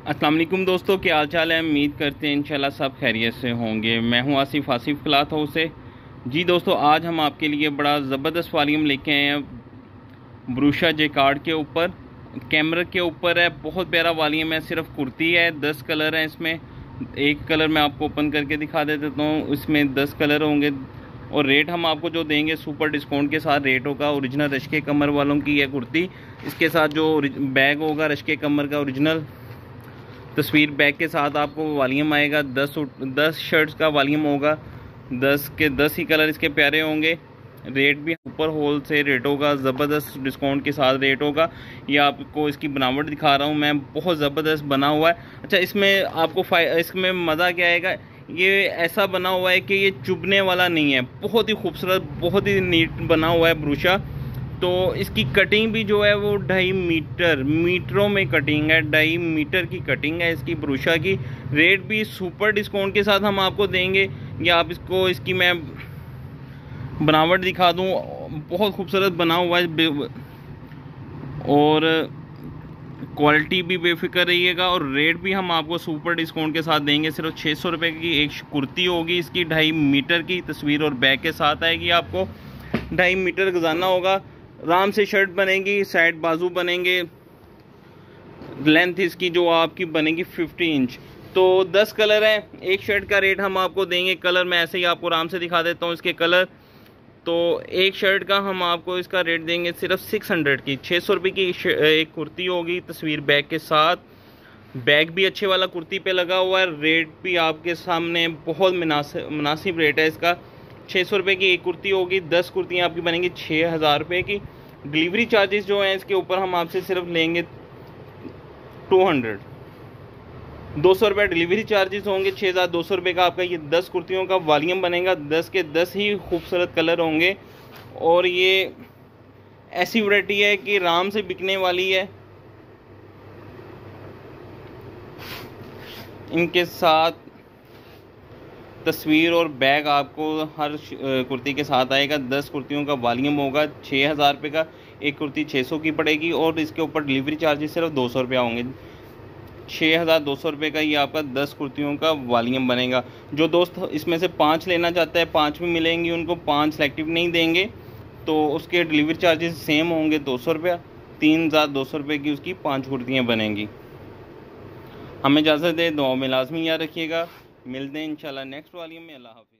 अस्सलाम वालेकुम दोस्तों, क्या हाल चाल है। उम्मीद करते हैं इंशाल्लाह सब खैरियत से होंगे। मैं हूं आसिफ क्लॉथ हाउस से। जी दोस्तों, आज हम आपके लिए बड़ा ज़बरदस्त वॉल्यूम लेके आए हैं ब्रूशा जेकार्ड के ऊपर, कैमरे के ऊपर है। बहुत प्यारा वॉल्यूम है, सिर्फ कुर्ती है। 10 कलर हैं इसमें। एक कलर मैं आपको ओपन करके दिखा देता हूँ। इसमें 10 कलर होंगे और रेट हम आपको जो देंगे सुपर डिस्काउंट के साथ रेट होगा। ओरिजिनल रश्के कमर वालों की है कुर्ती। इसके साथ जो बैग होगा रश्के कमर का ओरिजिनल तस्वीर बैग के साथ आपको वॉल्यूम आएगा। 10 शर्ट्स का वॉल्यूम होगा। 10 के 10 ही कलर इसके प्यारे होंगे। रेट भी ऊपर होल से रेट होगा, ज़बरदस्त डिस्काउंट के साथ रेट होगा। ये आपको इसकी बनावट दिखा रहा हूँ मैं, बहुत ज़बरदस्त बना हुआ है। अच्छा, इसमें आपको इसमें मज़ा क्या आएगा, ये ऐसा बना हुआ है कि ये चुभने वाला नहीं है। बहुत ही खूबसूरत, बहुत ही नीट बना हुआ है ब्रूशा। तो इसकी कटिंग भी जो है वो 2.5 मीटरों में कटिंग है। 2.5 मीटर की कटिंग है इसकी ब्रूशा की। रेट भी सुपर डिस्काउंट के साथ हम आपको देंगे। या आप इसकी मैं बनावट दिखा दूं, बहुत खूबसूरत बना हुआ है और क्वालिटी भी बेफिक्र रहिएगा। और रेट भी हम आपको सुपर डिस्काउंट के साथ देंगे। सिर्फ 600 रुपये की एक कुर्ती होगी इसकी। 2.5 मीटर की तस्वीर और बैग के साथ आएगी। आपको 2.5 मीटर गुजारना होगा, आराम से शर्ट बनेगी। साइड बाजू बनेंगे। लेंथ इसकी जो आपकी बनेगी 50 इंच। तो 10 कलर हैं। एक शर्ट का रेट हम आपको देंगे, कलर मैं ऐसे ही आपको आराम से दिखा देता हूँ इसके कलर। तो एक शर्ट का हम आपको इसका रेट देंगे सिर्फ 600 की। 600 रुपये की एक कुर्ती होगी तस्वीर बैग के साथ। बैग भी अच्छे वाला कुर्ती पे लगा हुआ है। रेट भी आपके सामने बहुत मुनासिब रेट है इसका। 600 रुपये की एक कुर्ती होगी। 10 कुर्तियाँ आपकी बनेंगी 6000 रुपये की। डिलीवरी चार्जेस जो हैं इसके ऊपर हम आपसे सिर्फ लेंगे 200 रुपये डिलीवरी चार्जेस होंगे। 6200 रुपये का आपका ये 10 कुर्तियों का वॉल्यूम बनेगा। 10 के 10 ही खूबसूरत कलर होंगे और ये ऐसी वैरायटी है कि आराम से बिकने वाली है। इनके साथ तस्वीर और बैग आपको हर कुर्ती के साथ आएगा। 10 कुर्तियों का वॉल्यूम होगा। 6000 रुपये का एक कुर्ती 600 की पड़ेगी और इसके ऊपर डिलीवरी चार्जेस सिर्फ 200 रुपया होंगे। 6200 रुपये का ये आपका 10 कुर्तियों का वॉल्यूम बनेगा। जो दोस्त इसमें से 5 लेना चाहता है, 5 भी मिलेंगी उनको। 5 सेलेक्टिव नहीं देंगे तो उसके डिलीवरी चार्जेस सेम होंगे 200 रुपया। 3200 रुपये की उसकी 5 कुर्तियाँ बनेंगी। हमें इजाज़त दे, दुआ में लाजमी याद रखिएगा। मिलते हैं इंशाल्लाह नेक्स्ट वॉल्यूम में। अल्लाह हाफ़िज़।